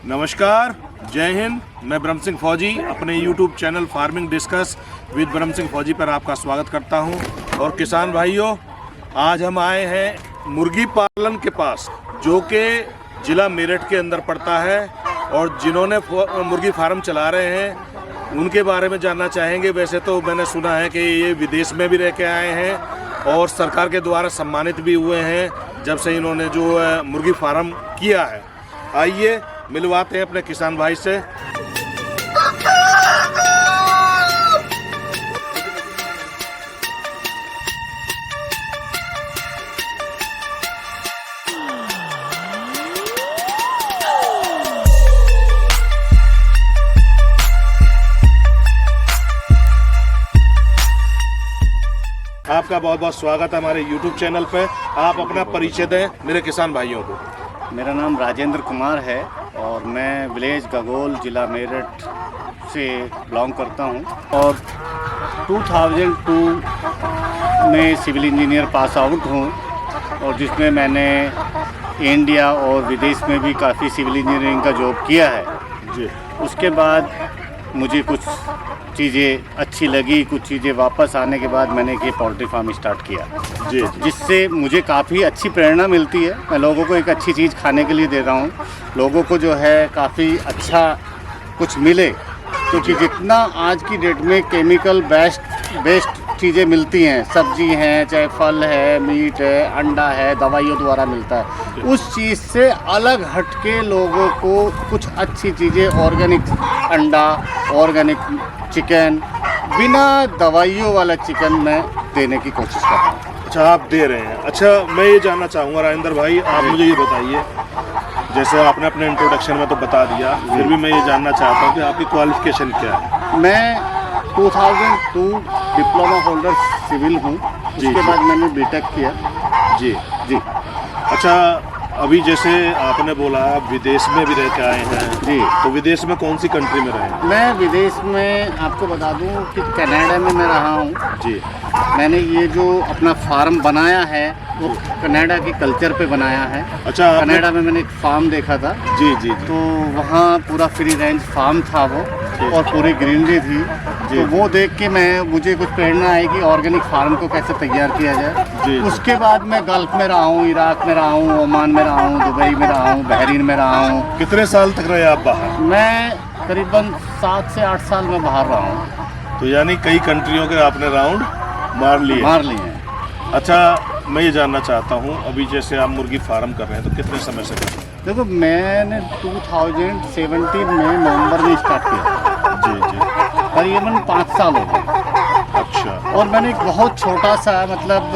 नमस्कार, जय हिंद। मैं ब्रह्म सिंह फौजी अपने YouTube channel farming discuss with ब्रह्म सिंह फौजी पर आपका स्वागत करता हूं। और किसान भाइयों, आज हम आए हैं मुर्गी पालन के पास, जो कि ज़िला मेरठ के अंदर पड़ता है। और जिन्होंने मुर्गी फार्म चला रहे हैं उनके बारे में जानना चाहेंगे। वैसे तो मैंने सुना है कि ये विदेश में भी रह के आए हैं और सरकार के द्वारा सम्मानित भी हुए हैं जब से इन्होंने जो मुर्गी फार्म किया है। आइए मिलवाते हैं अपने किसान भाई से। आपका बहुत बहुत स्वागत है हमारे YouTube चैनल पे। आप अपना परिचय दें मेरे किसान भाइयों को। मेरा नाम राजेंद्र कुमार है और मैं विलेज गगोल ज़िला मेरठ से बिलोंग करता हूं। और 2002 में सिविल इंजीनियर पास आउट हूं, और जिसमें मैंने इंडिया और विदेश में भी काफ़ी सिविल इंजीनियरिंग का जॉब किया है जी। उसके बाद मुझे कुछ चीज़ें अच्छी लगी, कुछ चीज़ें वापस आने के बाद मैंने ये पोल्ट्री फार्म स्टार्ट किया जी। जिससे मुझे काफ़ी अच्छी प्रेरणा मिलती है। मैं लोगों को एक अच्छी चीज़ खाने के लिए दे रहा हूँ, लोगों को जो है काफ़ी अच्छा कुछ मिले, क्योंकि जितना आज की डेट में केमिकल बेस्ड चीज़ें मिलती हैं, सब्जी हैं, चाहे फल है, मीट है, अंडा है, दवाइयों द्वारा मिलता है, उस चीज़ से अलग हट के लोगों को कुछ अच्छी चीज़ें, ऑर्गेनिक अंडा, ऑर्गेनिक चिकन, बिना दवाइयों वाला चिकन मैं देने की कोशिश कर रहा हूँ। अच्छा, आप दे रहे हैं। अच्छा, मैं ये जानना चाहूँगा राजेंद्र भाई, आप मुझे ये बताइए, जैसे आपने अपने इंट्रोडक्शन में तो बता दिया, फिर भी मैं ये जानना चाहता हूँ कि आपकी क्वालिफिकेशन क्या है। मैं 2002 डिप्लोमा होल्डर सिविल हूँ। उसके बाद मैंने बीटेक किया। जी जी। अच्छा, अभी जैसे आपने बोला आप विदेश में भी रह के आए हैं जी। तो विदेश में कौन सी कंट्री में रहे हैं? मैं विदेश में आपको बता दूं कि कनाडा में मैं रहा हूं। जी। मैंने ये जो अपना फार्म बनाया है वो कनाडा के कल्चर पे बनाया है। अच्छा, कनाडा में मैंने एक फार्म देखा था। जी जी जी। तो वहाँ पूरा फ्री रेंज फार्म था वो, और पूरी ग्रीनरी थी। तो वो देख के मुझे कुछ प्रेरणा आई कि ऑर्गेनिक फार्म को कैसे तैयार किया जाए। जी। उसके बाद मैं गल्फ में रहा हूँ, इराक में रहा हूँ, ओमान में रहा हूँ, दुबई में रहा हूँ, बहरीन में रहा हूँ। कितने साल तक रहे आप बाहर? मैं करीबन 7 से 8 साल में बाहर रहा हूँ। तो यानी कई कंट्रियों के आपने राउंड मार लिए हैं। अच्छा, मैं ये जानना चाहता हूँ, अभी जैसे आप मुर्गी फार्म कर रहे हैं तो कितने समय से कर रहे हैं? देखो, मैंने 2017 में नवंबर में स्टार्ट किया। जी जी। करीबन 5 साल हो गए। अच्छा। और मैंने एक बहुत छोटा सा, मतलब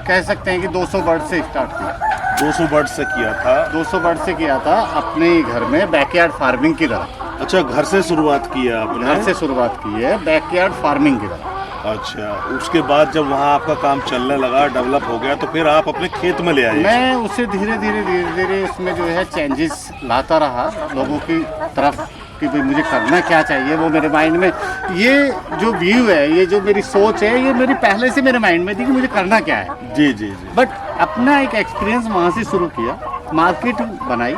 कह सकते हैं कि 200 बर्ड से स्टार्ट किया। 200 बर्ड से किया था? 200 बर्ड से किया था अपने ही घर में, बैकयार्ड फार्मिंग की तरह। अच्छा, घर से शुरुआत की है आपने? घर से शुरुआत की है, बैकयार्ड फार्मिंग की तरह। अच्छा, उसके बाद जब वहाँ आपका काम चलने लगा, डेवलप हो गया, तो फिर आप अपने खेत में ले आए? मैं उसे धीरे धीरे उसमें जो है चेंजेस लाता रहा लोगों की तरफ कि भाई मुझे करना क्या चाहिए। वो मेरे माइंड में ये जो व्यू है, ये जो मेरी सोच है, ये मेरी पहले से मेरे माइंड में थी कि मुझे करना क्या है। जी जी जी। बट अपना एक एक्सपीरियंस वहाँ से शुरू किया, मार्केट बनाई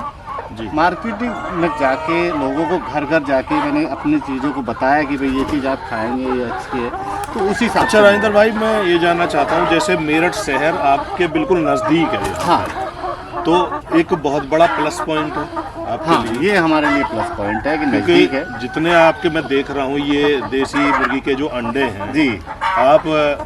जी। मार्केटिंग में जाके लोगों को घर घर जाके मैंने अपनी चीज़ों को बताया कि भाई ये चीज़ आप खाएंगे, ये अच्छी है, तो उसी हिसाब। अच्छा राजेंद्र भाई, मैं ये जानना चाहता हूँ, जैसे मेरठ शहर आपके बिल्कुल नज़दीक है। हाँ। तो एक बहुत बड़ा प्लस पॉइंट है आपके हाँ, लिए। ये हमारे लिए प्लस पॉइंट है कि क्योंकि नज़दीक है। जितने आपके मैं देख रहा हूँ ये देसी मुर्गी के जो अंडे हैं जी, आप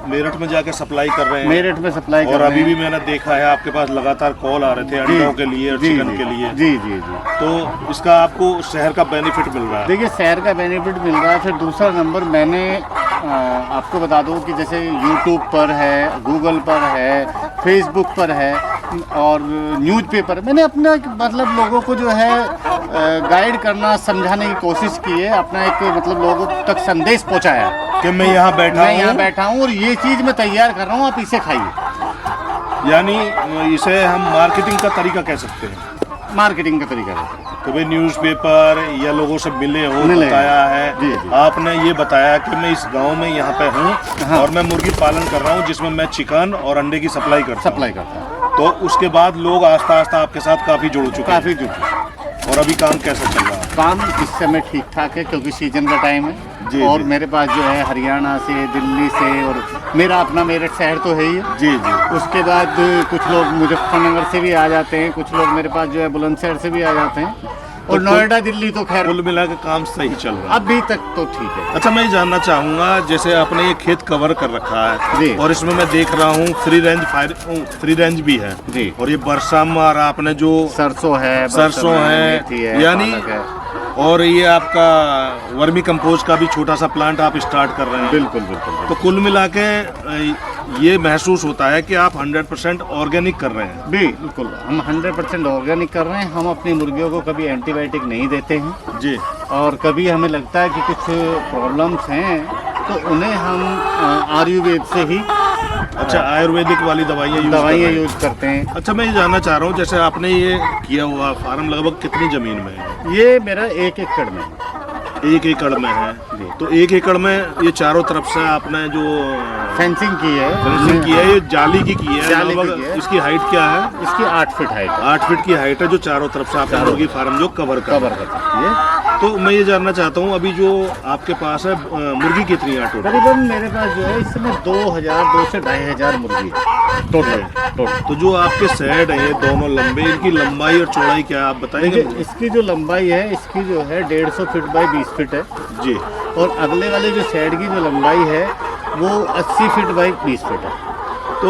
मेरठ में जाके सप्लाई कर रहे हैं। मेरठ में सप्लाई कर और रहे अभी हैं। भी मैंने देखा है आपके पास लगातार कॉल आ रहे थे अंडों के लिए और चिकन के लिए। जी जी जी। तो इसका आपको शहर का बेनिफिट मिल रहा है? देखिए, शहर का बेनिफिट मिल रहा है। फिर दूसरा नंबर, मैंने आपको बता दूं कि जैसे यूट्यूब पर है, गूगल पर है, फेसबुक पर है और न्यूज़पेपर, मैंने अपना मतलब लोगों को जो है गाइड करना, समझाने की कोशिश की है, अपना एक मतलब लोगों तक संदेश पहुंचाया कि मैं यहाँ बैठा हूँ और ये चीज़ मैं तैयार कर रहा हूँ, आप इसे खाइए। यानी इसे हम मार्केटिंग का तरीका कह सकते हैं। मार्केटिंग का तरीका है तो भाई न्यूज़पेपर या लोगों से मिले हो, बताया है। जी, जी। आपने ये बताया कि मैं इस गांव में यहाँ पे हूँ। हाँ। और मैं मुर्गी पालन कर रहा हूँ जिसमें मैं चिकन और अंडे की सप्लाई करता हूँ। तो उसके बाद लोग आस्ता आस्ता आपके साथ काफ़ी जुड़ चुके हैं। काफ़ी जुटे। और अभी काम कैसा चल रहा है? काम इस समय ठीक ठाक है क्योंकि सीजन का टाइम है। जी, और जी। मेरे पास जो है हरियाणा से, दिल्ली से, और मेरा अपना मेरठ शहर तो है ही है। जी जी। उसके बाद कुछ लोग मुजफ्फरनगर से भी आ जाते हैं, कुछ लोग मेरे पास जो है बुलंदशहर से भी आ जाते हैं, और नोएडा दिल्ली तो खैर कुल मिला के काम सही चल रहा है। अभी तक तो ठीक है। अच्छा, मैं ये जानना चाहूँगा, जैसे आपने ये खेत कवर कर रखा है जी। और इसमें मैं देख रहा हूँ फ्री रेंज भी है जी। और ये बरसम और आपने जो सरसों है, सरसों मेथी है, यानी पालक है। और ये आपका वर्मी कंपोस्ट का भी छोटा सा प्लांट आप स्टार्ट कर रहे हैं। बिल्कुल बिल्कुल। तो कुल मिला के ये महसूस होता है कि आप 100% ऑर्गेनिक कर रहे हैं। बिल्कुल हम 100% ऑर्गेनिक कर रहे हैं। हम अपनी मुर्गियों को कभी एंटीबायोटिक नहीं देते हैं, जी। और कभी हमें लगता है कि कुछ प्रॉब्लम्स हैं तो उन्हें हम आयुर्वेद से ही अच्छा, आयुर्वेदिक वाली दवाइयाँ यूज करते हैं। अच्छा, मैं ये जानना चाह रहा हूँ, जैसे आपने ये किया हुआ फार्म लगभग कितनी जमीन में है? ये मेरा 1 एकड़ में है। 1 एकड़ में है। तो 1 एकड़ में ये चारों तरफ से आपने जो फेंसिंग की है, फेंसिंग की है, ये जाली की है। जाली की लगभग है। इसकी हाइट क्या है? इसकी 8 फीट हाइट है। 8 फीट की हाइट है, जो चारों तरफ से आपने मुर्गी फार्म जो कवर कर सकती है। तो मैं ये जानना चाहता हूँ, अभी जो आपके पास है मुर्गी कितनी है टोटल? करीबन मेरे पास जो है इस समय 2 से 2,500 मुर्गी टोटल। तो जो आपके शेड है दोनों लंबे, इनकी लंबाई और चौड़ाई क्या है, आप बताएंगे मुझे? इसकी जो लंबाई है, इसकी जो है 150 फीट बाई 20 फीट है जी। और अगले वाले जो शेड की जो लंबाई है वो 80 फीट बाई 20 फीट है। तो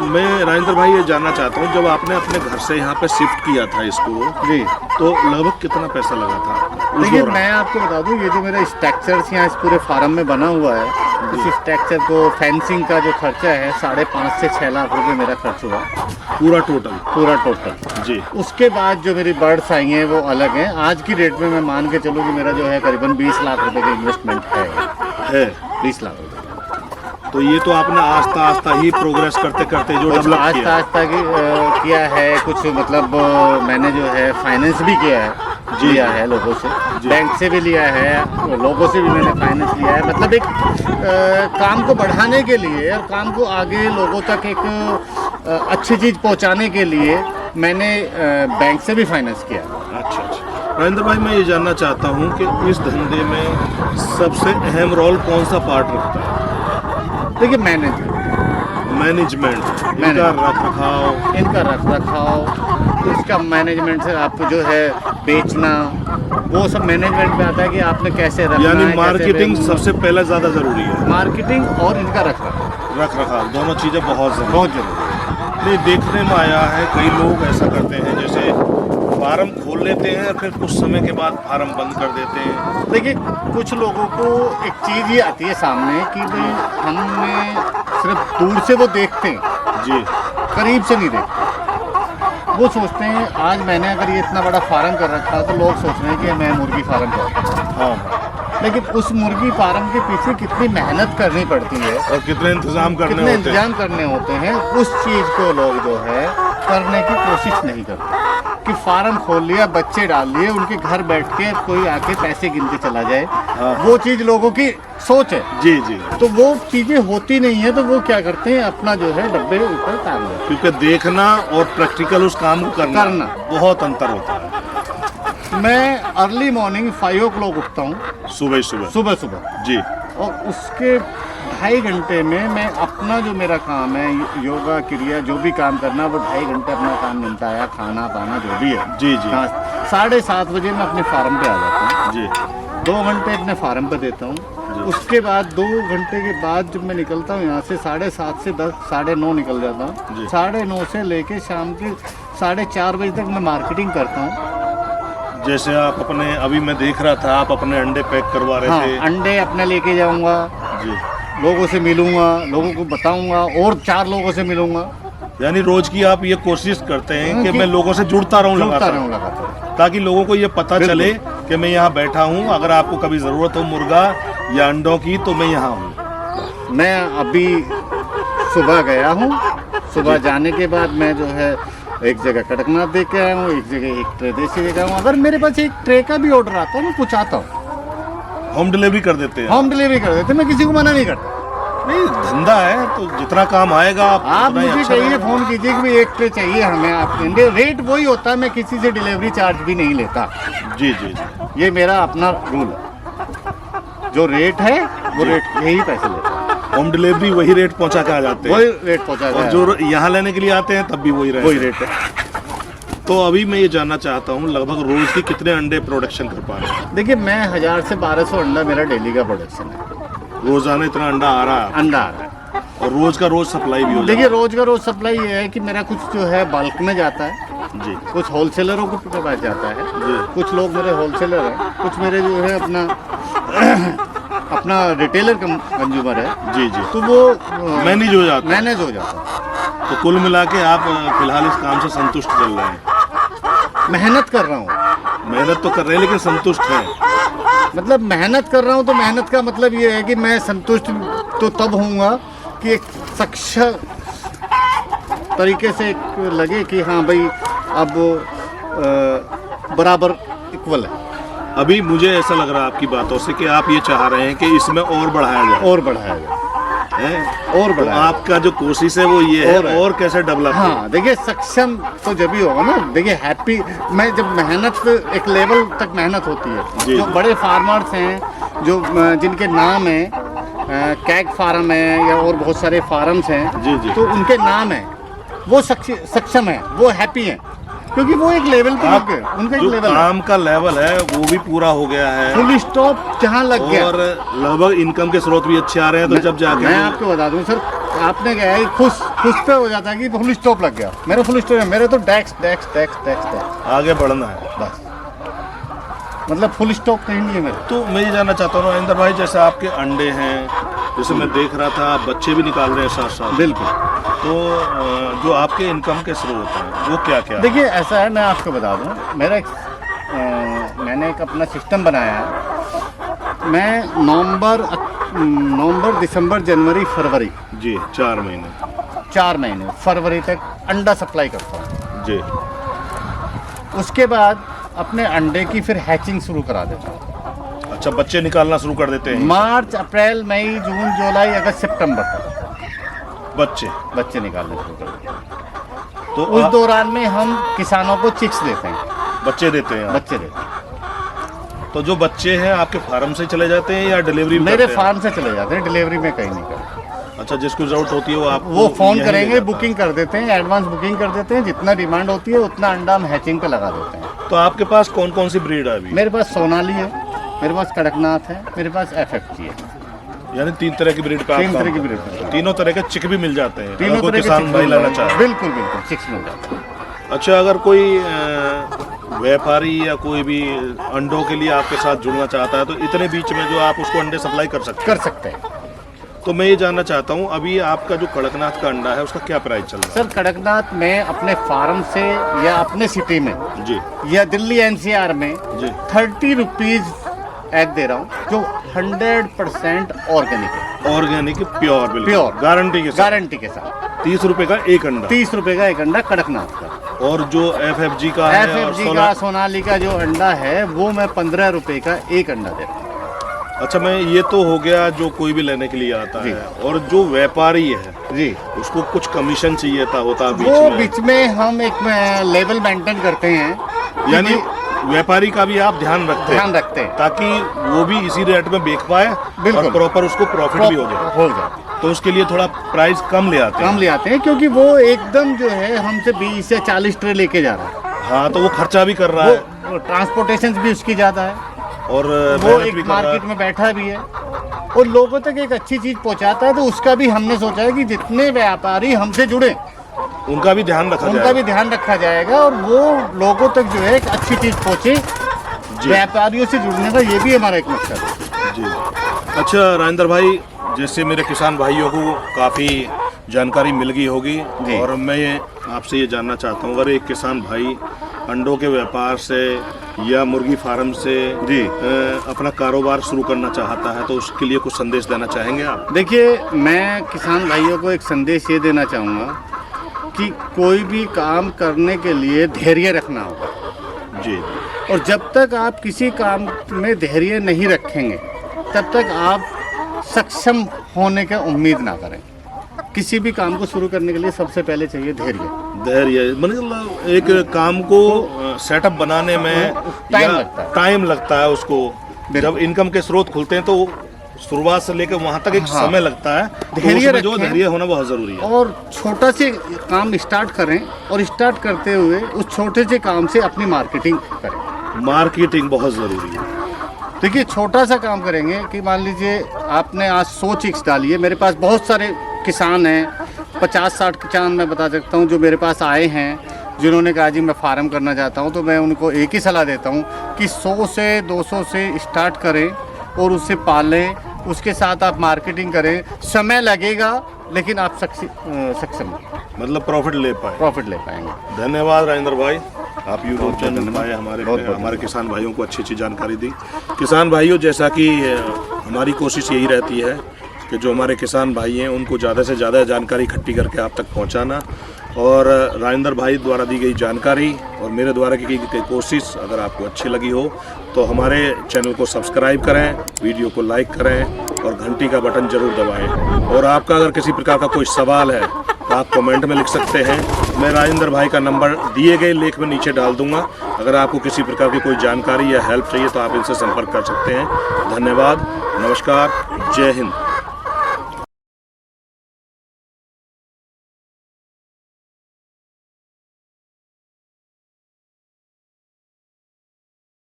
मैं राजेंद्र भाई ये जानना चाहता हूँ, जब आपने अपने घर से यहाँ पे शिफ्ट किया था इसको, जी, तो लगभग कितना पैसा लगा था उस देखिए दौरान? मैं आपको बता दूं, ये जो मेरा स्ट्रक्चर यहाँ इस पूरे फार्म में बना हुआ है, इस स्ट्रक्चर को फेंसिंग का जो खर्चा है 5.5 से 6 लाख रुपए मेरा खर्च हुआ पूरा टोटल जी। उसके बाद जो मेरी बर्ड्स आई हैं वो अलग हैं। आज की डेट में मैं मान के चलूँ कि मेरा जो है करीबन 20 लाख रुपए का इन्वेस्टमेंट है 20 लाख रुपए। तो ये तो आपने आस्ता आस्ता ही प्रोग्रेस करते करते जो डेवलप किया। आस्ता किया है कुछ, मतलब मैंने जो है फाइनेंस भी किया है, लिया है लोगों से, बैंक से भी लिया है, लोगों से भी मैंने फाइनेंस लिया है। मतलब एक काम को बढ़ाने के लिए और काम को आगे लोगों तक एक अच्छी चीज़ पहुंचाने के लिए मैंने बैंक से भी फाइनेंस किया। अच्छा अच्छा। राजेंद्र भाई, मैं ये जानना चाहता हूँ कि इस धंधे में सबसे अहम रोल कौन सा पार्ट रखता है? देखिए मैनेजमेंट, इनका रख रखाव, इसका मैनेजमेंट से आपको जो है बेचना, वो सब मैनेजमेंट में आता है कि आपने कैसे रखना यानी है, मार्केटिंग सबसे पहले ज़्यादा ज़रूरी है। मार्केटिंग और इनका रख रखाव दोनों चीज़ें बहुत जरूरी है। नहीं, देखने में आया है कई लोग ऐसा करते हैं, जैसे फार्म खोल लेते हैं फिर कुछ समय के बाद फार्म बंद कर देते हैं। देखिए कुछ लोगों को एक चीज़ ये आती है सामने कि भाई हमें सिर्फ दूर से वो देखते हैं जी, करीब से नहीं देखते। वो सोचते हैं आज मैंने अगर ये इतना बड़ा फार्म कर रखा है तो लोग सोच रहे हैं कि मैं मुर्गी फार्म कर, हाँ, लेकिन उस मुर्गी फार्म के पीछे कितनी मेहनत करनी पड़ती है और कितने इंतजाम करने होते हैं, उस चीज़ को लोग जो है करने की कोशिश नहीं करते। कि फार्म खोल लिया, बच्चे डाल लिए, उनके घर बैठ के कोई आके पैसे गिन के चला जाए, वो चीज़ लोगों की सोच है। जी जी। तो वो चीज़ें होती नहीं है, तो वो क्या करते हैं अपना जो है डब्बे ऊपर टांग लेते हैं। क्योंकि देखना और प्रैक्टिकल उस काम को करना बहुत अंतर होता है। मैं अर्ली मॉर्निंग 5 o'clock उठता हूँ, सुबह जी, और उसके 2.5 घंटे में मैं अपना जो मेरा काम है, योगा क्रिया जो भी काम करना, वो 2.5 घंटे अपना काम मिलता है, खाना पाना जो भी है। जी जी। 7:30 बजे मैं अपने फार्म पे आ जाता हूँ जी। 2 घंटे अपने फार्म पे देता हूँ। उसके बाद 2 घंटे के बाद जब मैं निकलता हूँ यहाँ से 7:30 से 10, 9:30 निकल जाता हूँ। 9:30 से लेके शाम के 4:30 बजे तक मैं मार्केटिंग करता हूँ। जैसे आप अपने, अभी मैं देख रहा था आप अपने अंडे पैक करवा रहे थे। अंडे अपने लेके जाऊँगा जी, लोगों से मिलूंगा, लोगों को बताऊंगा और 4 लोगों से मिलूंगा। यानी रोज की आप ये कोशिश करते हैं कि मैं लोगों से जुड़ता रहूं लगातार, ताकि लोगों को ये पता चले कि मैं यहाँ बैठा हूँ, अगर आपको कभी ज़रूरत हो मुर्गा या अंडों की तो मैं यहाँ हूँ। मैं अभी सुबह गया हूँ, सुबह जाने के बाद मैं जो है एक जगह कड़कनाथ दे के आया हूँ, एक जगह एक ट्रे देसी दे के आया हूँ। अगर मेरे पास एक ट्रे का भी ऑर्डर आता है मैं पहुँचाता हूँ। होम डिलीवरी कर देते हैं? होम डिलीवरी कर देते, मैं किसी को मना नहीं करता। नहीं, धंधा है तो जितना काम आएगा आप उतना ही मुझे अच्छा कहिए, रहेगा। फोन कीजिए कि भाई एक ट्रे चाहिए हमें, आपके रेट वही होता है, मैं किसी से डिलीवरी चार्ज भी नहीं लेता। जी जी जी। ये मेरा अपना रूल है, जो रेट है वो रेट यही पैसे लेता है, होम डिलीवरी वही रेट पहुंचा के आ जाते हैं, वही रेट पहुंचा और है, जो यहाँ लेने के लिए आते हैं तब भी वही वही रेट है। तो अभी मैं ये जानना चाहता हूँ, लगभग रोज की कितने अंडे प्रोडक्शन कर पा रहे हैं? देखिए, मैं 1000 से 1200 अंडा मेरा डेली का प्रोडक्शन है, रोजाना इतना अंडा आ रहा है अंडा आ रहा है। और रोज का रोज सप्लाई भी हो जाता देखिए, रोज का रोज सप्लाई ये है कि मेरा कुछ जो है बल्क में जाता है, है? जी कुछ होलसेलरों को पास जाता है, जी। कुछ लोग मेरे होलसेलर हैं, कुछ मेरे जो है अपना अपना रिटेलर कंज्यूमर है, जी जी। तो वो मैनेज हो जाता है। मैनेज हो जाता है। तो कुल मिला के आप फिलहाल इस काम से संतुष्ट चल रहे हैं? मेहनत कर रहा हूँ, मेहनत तो कर रहे हैं लेकिन संतुष्ट हैं? मतलब मेहनत कर रहा हूँ तो मेहनत का मतलब ये है कि मैं संतुष्ट तो तब होऊंगा कि एक सक्षम तरीके से एक लगे कि हाँ भाई अब बराबर इक्वल है, अभी मुझे ऐसा लग रहा है आपकी बातों से कि आप ये चाह रहे हैं कि इसमें और बढ़ाया जाए, और बढ़ाया जाए, हैं? और तो बढ़ाया आपका जो कोशिश है वो ये और है, है। और कैसे डेवलप हो? हाँ, देखिए सक्षम तो जब भी होगा ना, देखिए हैप्पी, मैं जब मेहनत एक लेवल तक मेहनत होती है, जी, जो जी। बड़े फार्मर्स हैं, जो जिनके नाम है, कैग फार्म है या और बहुत सारे फार्म्स हैं, जी, जी। तो उनके नाम है, वो सक्षम है, वो हैप्पी हैं, क्योंकि वो एक लेवल पे आप लग गए, उनका एक जो लेवल है, काम का लेवल है वो भी पूरा हो गया है फुल स्टॉप जहाँ लग गया। और लगभग इनकम के स्रोत भी अच्छे आ रहे हैं, तो जब जाके मैं आपको बता दूं सर, आपने क्या है, खुश पे हो जाता है कि फुल स्टॉप लग गया, मेरा फुल स्टॉप है, मेरे तो टैक्स टैक्स टैक्स टैक्स आगे बढ़ना है। बस, मतलब फुल स्टॉप कहीं नहीं है मेरे। तो मैं ये जानना चाहता हूँ नरेंद्र भाई, जैसे आपके अंडे हैं, जैसे मैं देख रहा था आप बच्चे भी निकाल रहे हैं साथ साथ, बिल्कुल। तो जो आपके इनकम के स्रोत हैं वो क्या क्या है? देखिए, ऐसा है, मैं आपको बता दूं, मेरा मैंने एक अपना सिस्टम बनाया है, मैं नवंबर दिसंबर जनवरी फरवरी जी 4 महीने 4 महीने फरवरी तक अंडा सप्लाई करता हूँ। जी। उसके बाद अपने अंडे की फिर हैचिंग शुरू करा देता हूँ, अच्छा, बच्चे निकालना शुरू कर देते हैं? मार्च अप्रैल मई जून जुलाई अगस्त सितंबर तक बच्चे निकालने शुरू कर देते हैं। तो उस दौरान में हम किसानों को चिक्स देते हैं, बच्चे देते हैं आप? बच्चे देते हैं। तो जो बच्चे हैं आपके फार्म से चले जाते हैं या डिलीवरी मेरे फार्म से चले जाते हैं, डिलीवरी में कहीं नहीं करते। अच्छा, जिसको जरूरत होती है वो आप वो फोन करेंगे, बुकिंग कर देते हैं, एडवांस बुकिंग कर देते हैं, जितना डिमांड होती है उतना अंडा हम हैचिंग पे लगा देते हैं। तो आपके पास कौन कौन सी ब्रीड है अभी? मेरे पास सोनाली है, मेरे पास कड़कनाथ है, मेरे पास FFG है, यानी 3 तरह की ब्रीड का आप 3 काम तरह की करते ब्रीड हैं। है। तीनों तरह के चिक भी मिल जाते हैं तीनों अगर कोई तरह के किसान चिक्स भाई मिल लाना जाते हैं। चाहे? बिल्कुल बिल्कुल चिक्स मिल जाते हैं। अच्छा, अगर कोई व्यापारी या कोई भी अंडों के लिए आपके साथ जुड़ना चाहता है तो इतने बीच में जो आप उसको अंडे सप्लाई कर सकते हैं? तो मैं ये जानना चाहता हूँ, अभी आपका जो कड़कनाथ का अंडा है उसका क्या प्राइस चल रहा सर, कड़कनाथ में अपने फार्म से या अपने सिटी में है? जी या दिल्ली NCR में जी। 30 रुपीज एग दे रहा हूँ, जो 100% ऑर्गेनिक है, ऑर्गेनिक प्योर, बिल्कुल प्योर, गारंटी के साथ। गारंटी के साथ 30 रुपए का एक अंडा? 30 रुपए का एक अंडा कड़कनाथ का। और जो FFG का है और FFG का, सोनाली का जो अंडा है वो मैं 15 रुपए का एक अंडा दे रहा हूँ। अच्छा, मैं ये तो हो गया जो कोई भी लेने के लिए आता जी। है, और जो व्यापारी है जी, उसको कुछ कमीशन चाहिए होता बीच वो में, बीच में हम एक लेवल मेंटेन करते हैं, यानी व्यापारी का भी आप ध्यान रखते ध्यान हैं रखते हैं, ताकि वो भी इसी रेट में बेच पाए बिल्कुल। और प्रॉपर उसको प्रॉफिट भी हो जाए, तो उसके लिए थोड़ा प्राइस कम ले आते हैं। कम ले आते हैं, क्योंकि वो एकदम जो है हमसे 20 या 40 ट्रे लेके जा रहा है, हाँ, तो वो खर्चा भी कर रहा है वो ट्रांसपोर्टेशन भी उसकी ज़्यादा है, और वो मेहनत एक भी कर रहा मार्केट है। में बैठा भी है और लोगों तक एक अच्छी चीज़ पहुंचाता है, तो उसका भी हमने सोचा है कि जितने व्यापारी हमसे जुड़े उनका भी ध्यान रखा उनका जाए। भी ध्यान रखा जाएगा और वो लोगों तक जो है एक अच्छी चीज़ पहुंचे। जी। व्यापारियों से जुड़ने का ये भी हमारा एक मकसद है। जी। अच्छा राजेंद्र भाई, जैसे मेरे किसान भाइयों को काफ़ी जानकारी मिल गई होगी, जी। और मैं आपसे ये जानना चाहता हूँ, अगर एक किसान भाई अंडों के व्यापार से या मुर्गी फार्म से जी। अपना कारोबार शुरू करना चाहता है तो उसके लिए कुछ संदेश देना चाहेंगे आप? देखिए, मैं किसान भाइयों को एक संदेश ये देना चाहूँगा कि कोई भी काम करने के लिए धैर्य रखना होगा जी। और जब तक आप किसी काम में धैर्य नहीं रखेंगे तब तक आप सक्षम होने का उम्मीद ना करें। किसी भी काम को शुरू करने के लिए सबसे पहले चाहिए धैर्य। धैर्य मतलब एक काम को सेटअप बनाने में टाइम लगता है उसको। जब इनकम के स्रोत खुलते हैं तो शुरुआत से लेकर वहां तक एक समय लगता है, तो उसमें जो धैर्य होना बहुत जरूरी है। और छोटा से काम स्टार्ट करें और स्टार्ट करते हुए उस छोटे से काम से अपनी मार्केटिंग करें। मार्केटिंग बहुत जरूरी है। देखिए छोटा सा काम करेंगे कि मान लीजिए आपने आज 100 चिक्स डाली है। मेरे पास बहुत सारे किसान हैं, 50-60 किसान मैं बता सकता हूँ जो मेरे पास आए हैं, जिन्होंने कहा जी मैं फार्म करना चाहता हूँ। तो मैं उनको एक ही सलाह देता हूँ कि 100 से 200 से स्टार्ट करें और उसे पालें, उसके साथ आप मार्केटिंग करें। समय लगेगा लेकिन आप सक्षम मतलब प्रॉफिट ले पाएंगे। धन्यवाद राजेंद्र भाई, आप यूट्यूब चैनल में हमारे किसान भाइयों को अच्छी जानकारी दी। किसान भाइयों, जैसा कि हमारी कोशिश यही रहती है कि जो हमारे किसान भाई हैं उनको ज़्यादा से ज़्यादा जानकारी इकट्ठी करके आप तक पहुंचाना। और राजेंद्र भाई द्वारा दी गई जानकारी और मेरे द्वारा की गई कोशिश अगर आपको अच्छी लगी हो तो हमारे चैनल को सब्सक्राइब करें, वीडियो को लाइक करें और घंटी का बटन जरूर दबाएं। और आपका अगर किसी प्रकार का कोई सवाल है तो आप कमेंट में लिख सकते हैं। मैं राजेंद्र भाई का नंबर दिए गए लेख में नीचे डाल दूंगा। अगर आपको किसी प्रकार की कोई जानकारी या हेल्प चाहिए तो आप इनसे संपर्क कर सकते हैं। धन्यवाद, नमस्कार, जय हिंद।